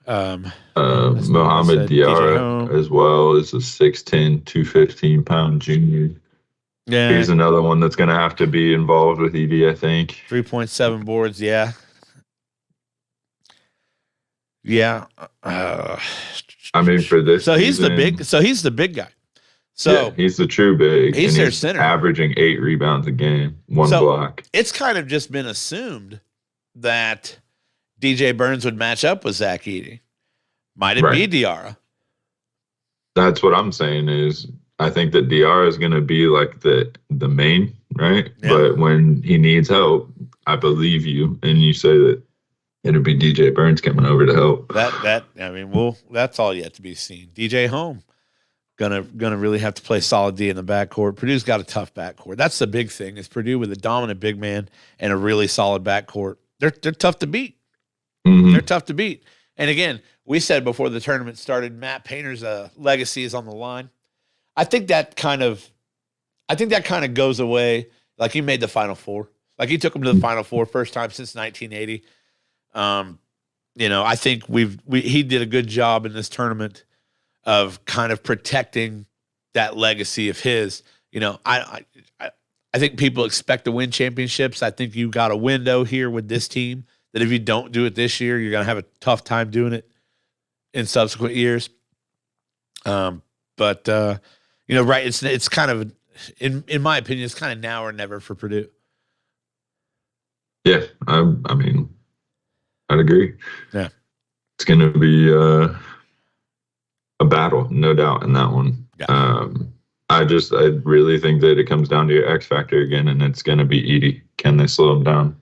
Mohamed Diarra as well is a 6'10", 215-pound junior. Yeah. He's another one that's going to have to be involved with Edey, I think. 3.7 boards, yeah. Yeah. I mean, for this he's the big guy. So yeah, he's the true big. He's their center. Averaging 8 rebounds a game, 1 block. It's kind of just been assumed that DJ Burns would match up with Zach Edey? Might it be Diarra? That's what I'm saying is I think that Diarra is going to be like the main, right? Yeah. But when he needs help, I believe you, and you say that it'll be DJ Burns coming over to help. That's all yet to be seen. DJ Home gonna really have to play solid D in the backcourt. Purdue's got a tough backcourt. That's the big thing is Purdue with a dominant big man and a really solid backcourt. They're tough to beat. Mm-hmm. They're tough to beat. And again, we said before the tournament started, Matt Painter's legacy is on the line. I think that kind of goes away. Like he made the Final Four. Like he took him to the Final Four first time since 1980. I think he did a good job in this tournament of kind of protecting that legacy of his. I think people expect to win championships. I think you got a window here with this team that if you don't do it this year, you're going to have a tough time doing it in subsequent years. Right. It's kind of, in my opinion, it's kind of now or never for Purdue. Yeah. I mean, I'd agree. Yeah. It's going to be a battle, no doubt in that one. Yeah. I really think that it comes down to your X factor again, and it's going to be Edey. Can they slow him down?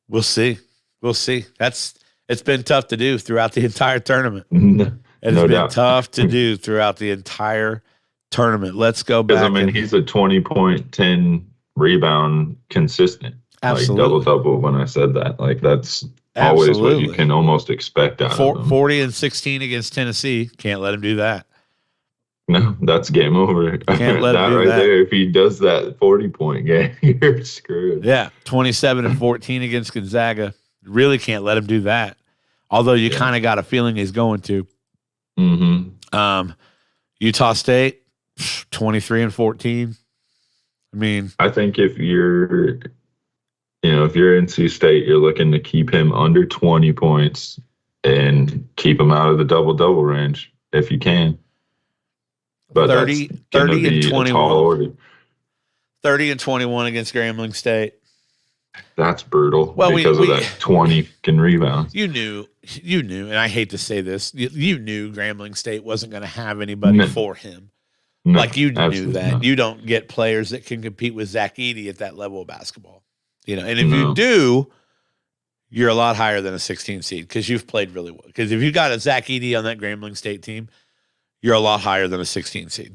We'll see. It's been tough to do throughout the entire tournament. It's been tough to do throughout the entire tournament. Let's go back. He's a 20-point, 10 rebound consistent. Absolutely. Like double when I said that. Like that's always what you can almost expect out of him. 40 and 16 against Tennessee. Can't let him do that. No, that's game over. Can't let him do right that. There. If he does that 40-point game, you're screwed. Yeah, 27 and 14 against Gonzaga. Really can't let him do that. Although you kind of got a feeling he's going to. Mm-hmm. Utah State, 23 and 14. I think if you're NC State, you're looking to keep him under 20 points and keep him out of the double-double range if you can. But 30 and 21. 30 and 21 against Grambling State. That's brutal because of that 20 can rebound. You knew, and I hate to say this, you knew Grambling State wasn't going to have anybody for him. No, like you knew that. Not. You don't get players that can compete with Zach Edey at that level of basketball. And if you do, you're a lot higher than a 16 seed because you've played really well. Because if you got a Zach Edey on that Grambling State team, you're a lot higher than a 16 seed.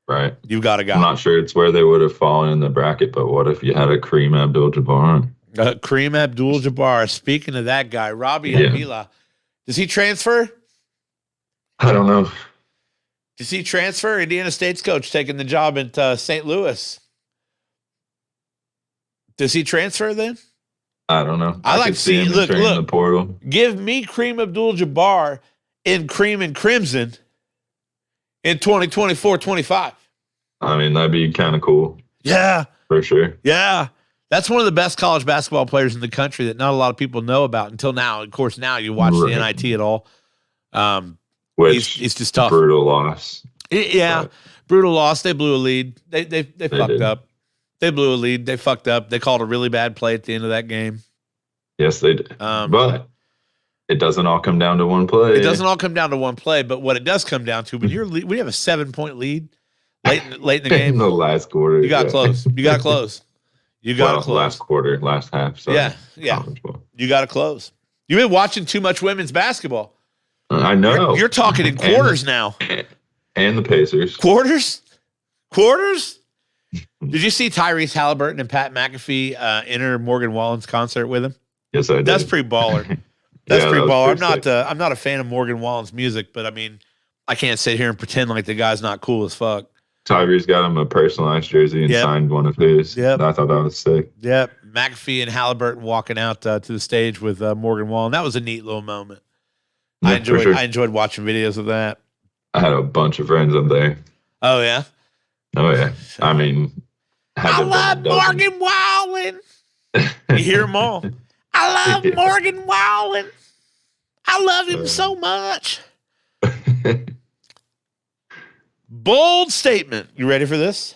Right. You've got a guy. I'm not sure it's where they would have fallen in the bracket, but what if you had a Kareem Abdul-Jabbar? Kareem Abdul-Jabbar. Speaking of that guy, Robbie Avila. Does he transfer? I don't know. Does he transfer? Indiana State's coach taking the job at St. Louis. Does he transfer then? I don't know. I like to see him look. The portal. Give me Kareem Abdul-Jabbar in cream and crimson in 2024-25. That'd be kind of cool. Yeah. For sure. Yeah. That's one of the best college basketball players in the country that not a lot of people know about until now. Of course, now you watch the NIT at all. He's just tough. Brutal loss. Brutal loss. They blew a lead. They fucked up. They blew a lead. They fucked up. They called a really bad play at the end of that game. Yes, they did. But it doesn't all come down to one play. It doesn't all come down to one play, but what it does come down to, when you have a 7-point lead late in the game. In the last quarter. You got close. You got close. You got close. Last quarter, last half. Sorry. Yeah. You got to close. You've been watching too much women's basketball. I know. You're talking in quarters now. And the Pacers. Quarters? Did you see Tyrese Halliburton and Pat McAfee enter Morgan Wallen's concert with him? Yes, I did. That's pretty baller. That's pretty baller. I'm not a fan of Morgan Wallen's music, but I can't sit here and pretend like the guy's not cool as fuck. Tyrese got him a personalized jersey and signed one of his. Yep. I thought that was sick. Yep. McAfee and Halliburton walking out to the stage with Morgan Wallen. That was a neat little moment. Yeah, I enjoyed watching videos of that. I had a bunch of friends up there. Oh, yeah? Oh, yeah. I love Morgan Wallen. You hear them all. I love Morgan Wallen. I love him so much. Bold statement. You ready for this?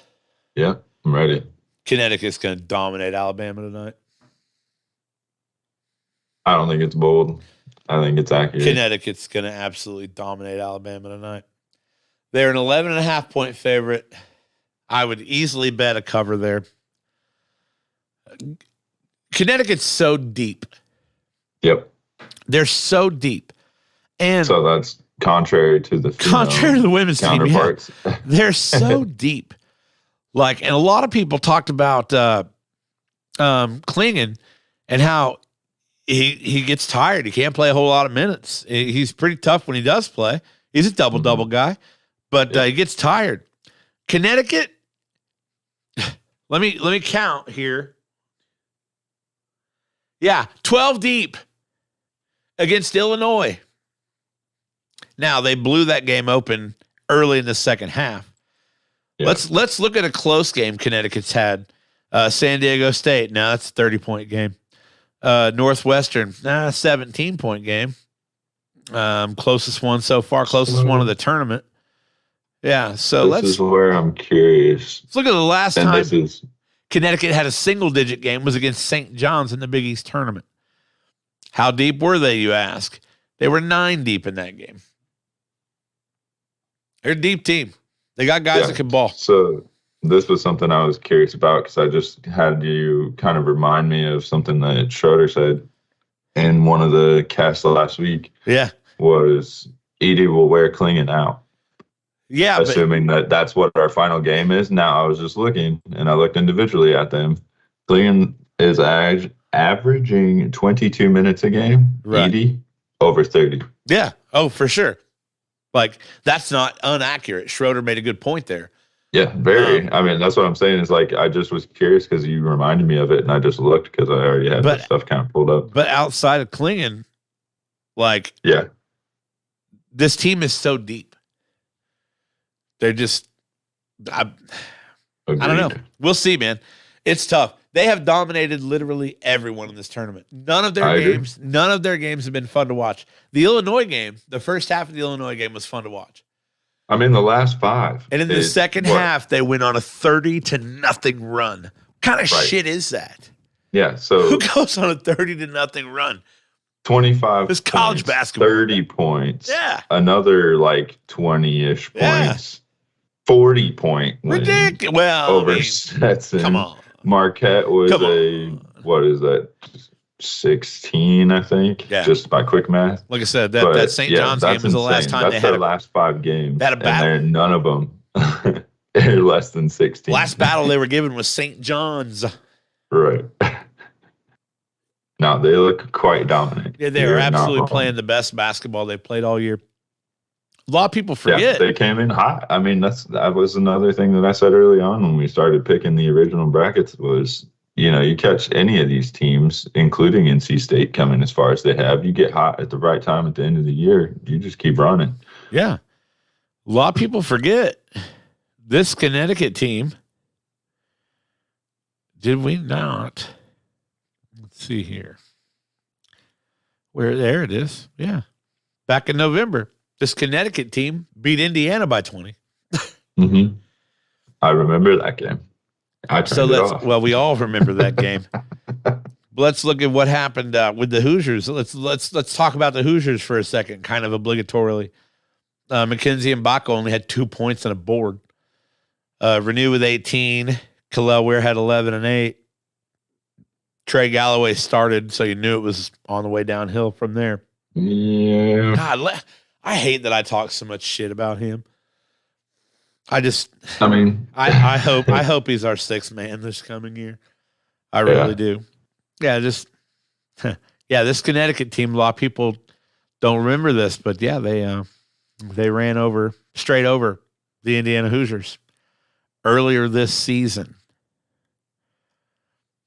Yeah, I'm ready. Connecticut's going to dominate Alabama tonight. I don't think it's bold. I think it's accurate. Connecticut's going to absolutely dominate Alabama tonight. They're an 11.5-point favorite. I would easily bet a cover there. Connecticut's so deep. Yep. They're so deep. And so that's contrary to the women's counterparts. team. Yeah. They're so deep. And a lot of people talked about Klingon and how he gets tired. He can't play a whole lot of minutes. He's pretty tough when he does play. He's a double-double guy, but he gets tired. Connecticut, let me count here. Yeah, 12 deep against Illinois. Now, they blew that game open early in the second half. Yeah. Let's look at a close game Connecticut's had. San Diego State, now that's a 30-point game. Northwestern, 17-point game. Closest one so far, closest one of the tournament. Yeah, so this is where I'm curious. Let's look at the last time Connecticut had a single-digit game was against St. John's in the Big East tournament. How deep were they, you ask? They were 9 deep in that game. They're a deep team. They got guys that can ball. So this was something I was curious about because I just had you kind of remind me of something that Schroeder said in one of the casts last week. Yeah. Was Edie will wear Klingon out. Yeah, assuming that's what our final game is. Now I was just looking, and I looked individually at them. Klingon is averaging 22 minutes a game. Right. Edie over 30. Yeah. Oh, for sure. That's not inaccurate. Schroeder made a good point there. Yeah, very. I mean, that's what I'm saying is I just was curious because you reminded me of it, and I just looked because I already had that stuff kind of pulled up. But outside of Klingon, this team is so deep. They're just, I don't know. We'll see, man. It's tough. They have dominated literally everyone in this tournament. None of their games have been fun to watch. The Illinois game, the first half of the Illinois game was fun to watch. I mean, the last 5. And in the second half, they went on a 30-0 run. What kind of shit is that? Yeah, so who goes on a 30-0 run? 25. It's college basketball. 30 points. Yeah. Another 20-ish points. 40-point win. Ridiculous. Well, over Stetson. Come on. Marquette was what is that? 16, I think. Yeah. Just by quick math. Like I said, that St. John's game was the last time they had their last 5 games. They had a battle. And none of them are less than 16. Last battle they were given was St. John's. Right. No, they look quite dominant. Yeah, they are absolutely playing the best basketball they've played all year. A lot of people forget. Yeah, they came in hot. I mean, that was another thing that I said early on when we started picking the original brackets was, you catch any of these teams, including NC State, coming as far as they have. You get hot at the right time at the end of the year. You just keep running. Yeah. A lot of people forget this Connecticut team. Did we not? Let's see here. There it is. Yeah. Back in November, this Connecticut team beat Indiana by 20. Mm-hmm. I remember that game. We all remember that game. Let's look at what happened with the Hoosiers. Let's talk about the Hoosiers for a second, kind of obligatorily. Mackenzie and Baco only had 2 points on a board. Renew with 18. Kalel Weir had 11 and 8. Trey Galloway started, so you knew it was on the way downhill from there. Yeah. God, I hate that I talk so much shit about him. I hope he's our 6th man this coming year. I really do. Yeah, this Connecticut team, a lot of people don't remember this, but yeah, they ran straight over the Indiana Hoosiers earlier this season.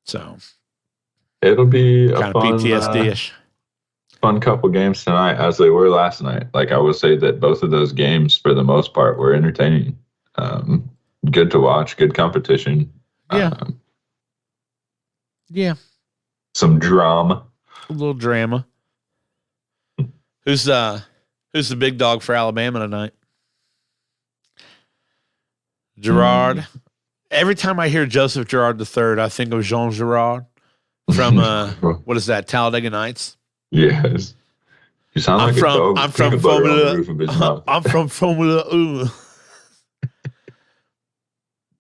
So it'll be a kind of PTSD-ish. Fun couple games tonight, as they were last night. I would say that both of those games, for the most part, were entertaining. Good to watch, good competition. Yeah. Some drama. A little drama. Who's the big dog for Alabama tonight? Girard. Every time I hear Joseph Girard III, I think of Jean Girard from what is that, Talladega Nights? Yes. You sound like a dog with peanut butter on the roof of his mouth. I'm from Formula Ooh.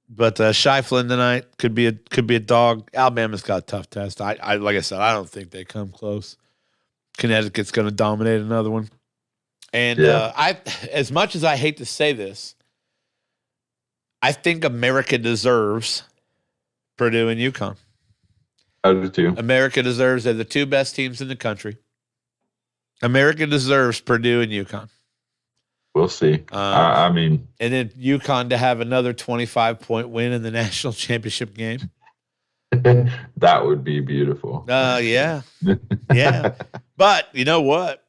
But Shiflin tonight could be a dog. Alabama's got a tough test. I like I said, I don't think they come close. Connecticut's going to dominate another one. And I, as much as I hate to say this, I think America deserves Purdue and UConn. I do too. America deserves. They're the two best teams in the country. America deserves Purdue and UConn. We'll see. I mean, and then UConn to have another 25-point win in the national championship game. That would be beautiful. Yeah. Yeah. But you know what?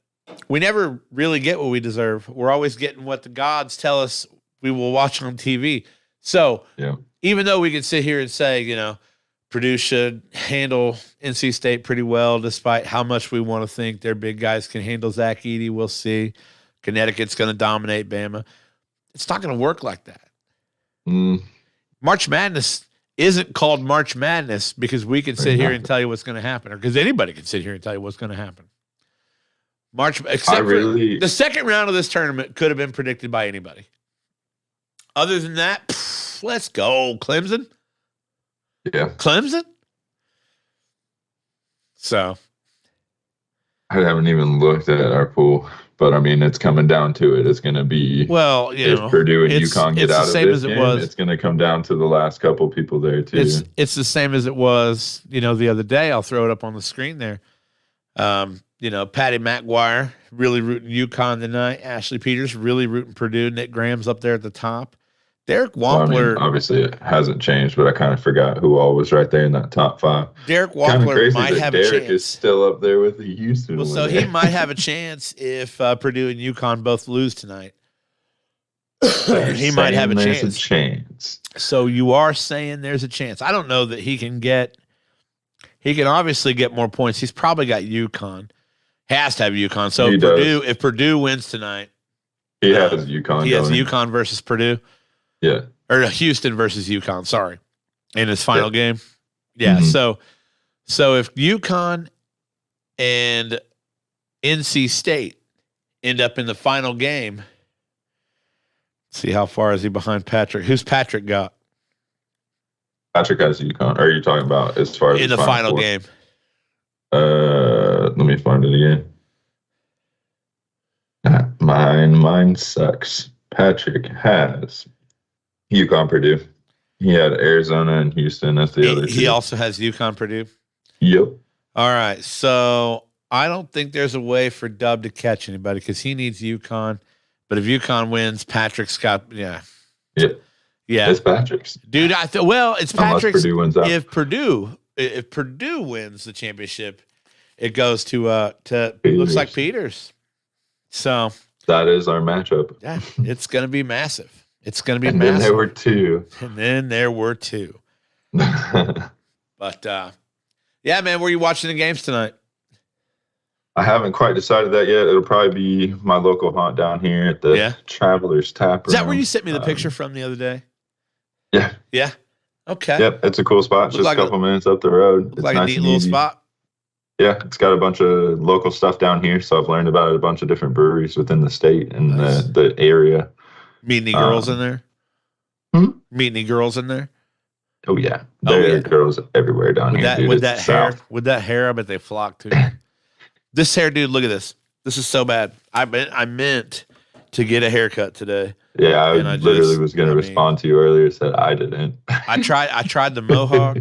We never really get what we deserve. We're always getting what the gods tell us we will watch on TV. So even though we could sit here and say, you know, Purdue should handle NC State pretty well, despite how much we want to think their big guys can handle Zach Edey, we'll see. Connecticut's going to dominate Bama. It's not going to work like that. March Madness isn't called March Madness because we can sit here and tell you what's going to happen, or because anybody can sit here and tell you what's going to happen. Except for the second round of this tournament could have been predicted by anybody. Other than that, let's go, Clemson. Yeah. Clemson? So. I haven't even looked at our pool, but I mean, it's coming down to it. It's going to be, well, if Purdue and UConn get out of this game, it's going to come down to the last couple people there too. It's the same as it was, you know, the other day. I'll throw it up on the screen there. You know, Patty McGuire really rooting UConn tonight. Ashley Peters really rooting Purdue. Nick Graham's up there at the top. Derek Wampler. Well, I mean, obviously, it hasn't changed, but I kind of forgot who all was right there in that top five. Derek Wampler might have a chance. Derek is still up there with the Houston. Well, so he might have a chance if Purdue and UConn both lose tonight. He might have a chance. There's a chance. So you are saying there's a chance. I don't know that he can get. He can obviously get more points. He's probably got UConn. Has to have UConn. So if Purdue wins tonight, he has UConn. He has UConn versus Purdue. Yeah. Or Houston versus UConn, sorry. In his final game. Yeah. So if UConn and NC State end up in the final game, see how far is he behind Patrick? Who's Patrick got? Patrick has UConn. Are you talking about as far as in the final game? Let me find it again. Mine sucks. Patrick has UConn, Purdue. He had Arizona and Houston as the other two. He also has UConn, Purdue. Yep. All right. So I don't think there's a way for Dub to catch anybody because he needs UConn. But if UConn wins, Patrick's got Yeah. It's Patrick's. Dude, it's Patrick's. Purdue wins out. If Purdue wins the championship, it goes to looks like Peters. So that is our matchup. Yeah, it's going to be massive. It's going to be and massive. Then there were two. And then there were two. But yeah, man, were you watching the games tonight? I haven't quite decided that yet. It'll probably be my local haunt down here at the Travelers Tap Room. Is that where you sent me the picture from the other day? Yeah. Yeah. Okay. Yep, it's a cool spot. Just a couple minutes up the road. It's like nice a neat little spot. Yeah, it's got a bunch of local stuff down here, so I've learned about a bunch of different breweries within the state and the area. Meet any girls in there? Meet any girls in there? Oh yeah, there are girls everywhere down here. With that hair, I bet they flock to you. This hair, dude, look at this. This is so bad. I meant to get a haircut today. Yeah, I literally was going to respond to you earlier. Said I didn't. I tried the mohawk,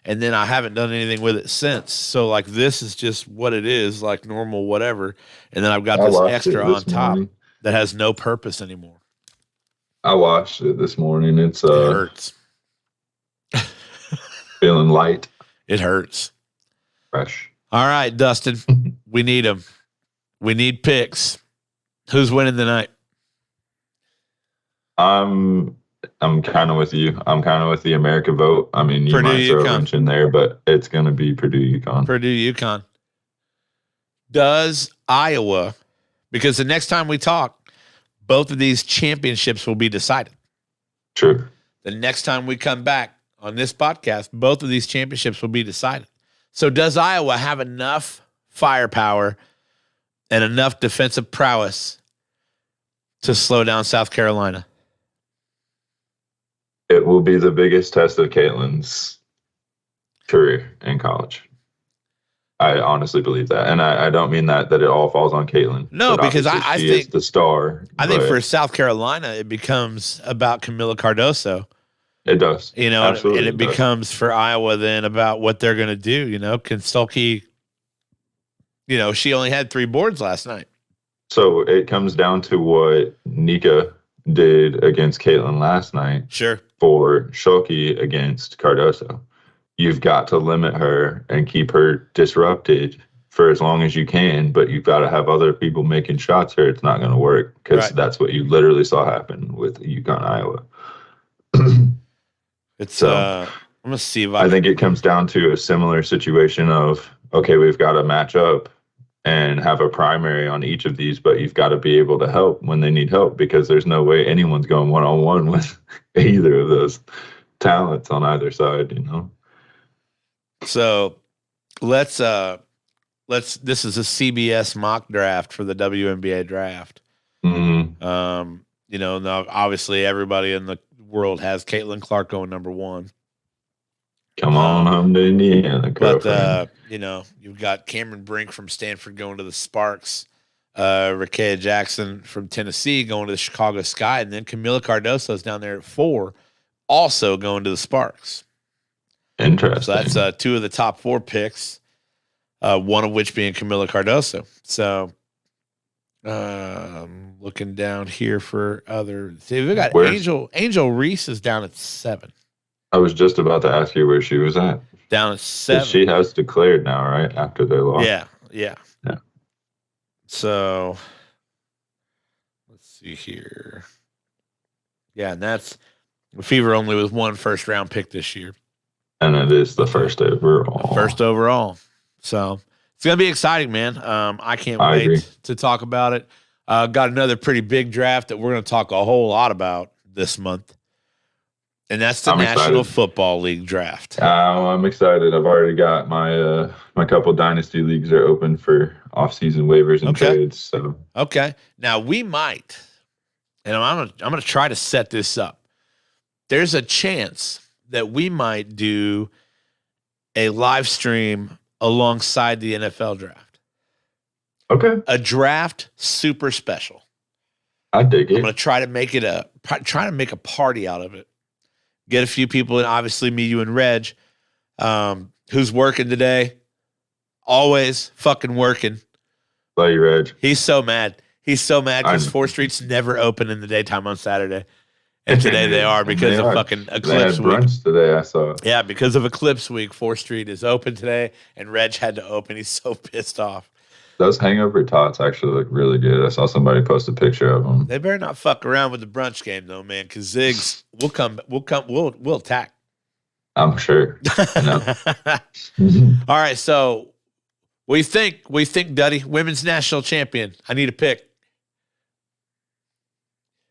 and then I haven't done anything with it since. So like this is just what it is, like normal whatever. And then I've got this extra on top that has no purpose anymore. I washed it this morning. It hurts. Feeling light. It hurts. Fresh. All right, Dustin. We need them. We need picks. Who's winning tonight? I'm kind of with you. I'm kind of with the America vote. I mean, you might throw a wrench in there, but it's going to be Purdue UConn. Purdue UConn. Does Iowa, because the next time we talk, both of these championships will be decided. True. The next time we come back on this podcast, both of these championships will be decided. So does Iowa have enough firepower and enough defensive prowess to slow down South Carolina? It will be the biggest test of Caitlin's career in college. I honestly believe that, and I don't mean that it all falls on Caitlin. No, because I she think is the star. I think for South Carolina, it becomes about Camila Cardoso. It does, and it becomes for Iowa then about what they're going to do. Can Stolke? She only had 3 boards last night. So it comes down to what Nika did against Caitlin last night. Sure. For Schulke against Cardoso. You've got to limit her and keep her disrupted for as long as you can, but you've got to have other people making shots here. It's not going to work because that's what you literally saw happen with UConn, Iowa. I'm going to see if I think it comes down to a similar situation of, okay, we've got to match up and have a primary on each of these, but you've got to be able to help when they need help because there's no way anyone's going one-on-one with either of those talents on either side, So this is a CBS mock draft for the WNBA draft. Mm-hmm. Now obviously everybody in the world has Caitlin Clark going number 1. Come on home to Indiana, but you've got Cameron Brink from Stanford going to the Sparks, Rakea Jackson from Tennessee going to the Chicago Sky, and then Camila Cardoso is down there at 4, also going to the Sparks. Interesting. So that's 2 of the top 4 picks, one of which being Camila Cardoso. So looking down here for other. See, we got Angel Reese is down at 7. I was just about to ask you where she was at. Down at 7. She has declared now, right? After their loss. Yeah. So let's see here. Yeah, and that's Fever only with 1 first-round pick this year. And it is the first overall. So it's going to be exciting, man. I can't wait to talk about it. Got another pretty big draft that we're going to talk a whole lot about this month. And that's the National Football League draft. I'm excited. I've already got my my couple dynasty leagues are open for off-season waivers and trades. So now we might, and I'm gonna try to set this up. There's a chance that we might do a live stream alongside the NFL draft. Okay, a draft super special. I dig it. I'm gonna try to make a party out of it. Get a few people, and obviously me, you, and Reg, who's working today. Always fucking working. Love you, Reg. He's so mad. He's so mad because 4th Street's never open in the daytime on Saturday. And today they are because of fucking Eclipse Week. Brunch today, I saw. Yeah, because of Eclipse Week, 4th Street is open today, and Reg had to open. He's so pissed off. Those hangover tots actually look really good. I saw somebody post a picture of them. They better not fuck around with the brunch game though, man. Because Ziggs, we'll attack. I'm sure. All right, so what do you think, Duddy? Women's national champion. I need a pick.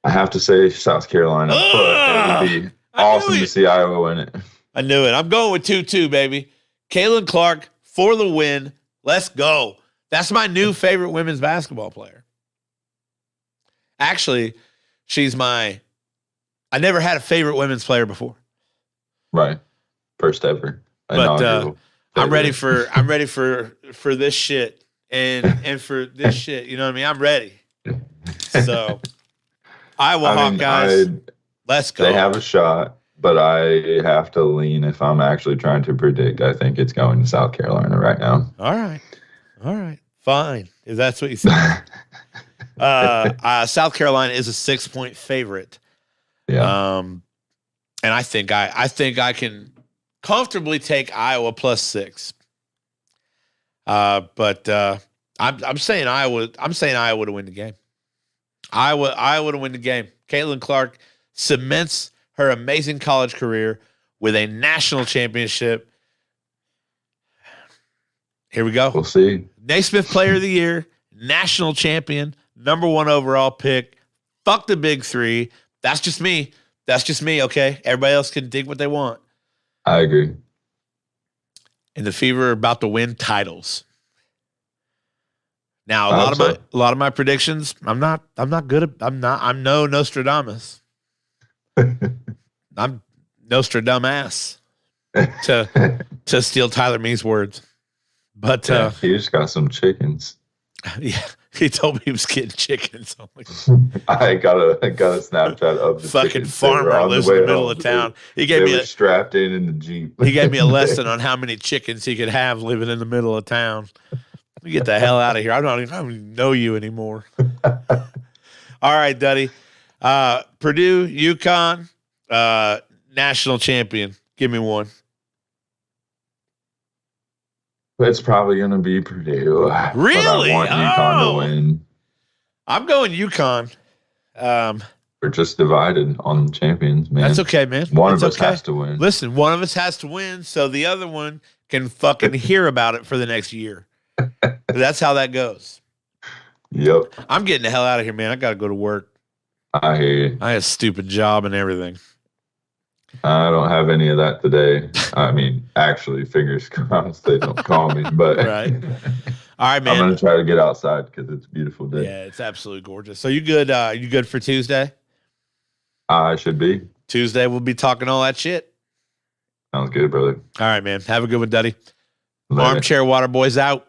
I have to say South Carolina, but it would be awesome to see Iowa win it. I knew it. I'm going with 2-2, baby. Caitlin Clark for the win. Let's go. That's my new favorite women's basketball player. Actually, I never had a favorite women's player before. Right. First ever. But I'm ready for this shit and for this shit. You know what I mean? I'm ready. So Iowa Hawkeyes, let's go. They have a shot, but I have to lean if I'm actually trying to predict. I think it's going to South Carolina right now. All right. Fine. If that's what you say. South Carolina is a 6-point favorite. Yeah. And I think I can comfortably take Iowa +6. But I'm saying Iowa to win the game. Iowa to win the game. Caitlin Clark cements her amazing college career with a national championship. Here we go. We'll see. Naismith Player of the Year, national champion, number 1 overall pick. Fuck the big 3. That's just me. Okay? Everybody else can dig what they want. I agree. And the Fever are about to win titles. Now, a lot of my predictions, I'm no Nostradamus. I'm Nostradamus to steal Tyler Mee's words. But he just got some chickens. Yeah, he told me he was getting chickens. I'm like, I got a Snapchat of the fucking chickens. farmer lives in the middle of town. He were strapped in the Jeep. He gave me a lesson on how many chickens he could have living in the middle of town. Get the hell out of here. I don't even know you anymore. All right, Duddy. Purdue, UConn, national champion. Give me one. It's probably going to be Purdue. Really? But I want UConn to win. I'm going UConn. We're just divided on champions, man. That's okay, man. One of us has to win. Listen, one of us has to win, so the other one can fucking hear about it for the next year. That's how that goes. Yep. I'm getting the hell out of here, man. I got to go to work. I hear you. I had a stupid job and everything. I don't have any of that today. I mean, actually, fingers crossed they don't call me. But right. All right, man. I'm gonna try to get outside because it's a beautiful day. Yeah, it's absolutely gorgeous. So you good? You good for Tuesday? I should be. Tuesday we'll be talking all that shit. Sounds good, brother. All right, man. Have a good one, Duddy. Later. Armchair Waterboys out.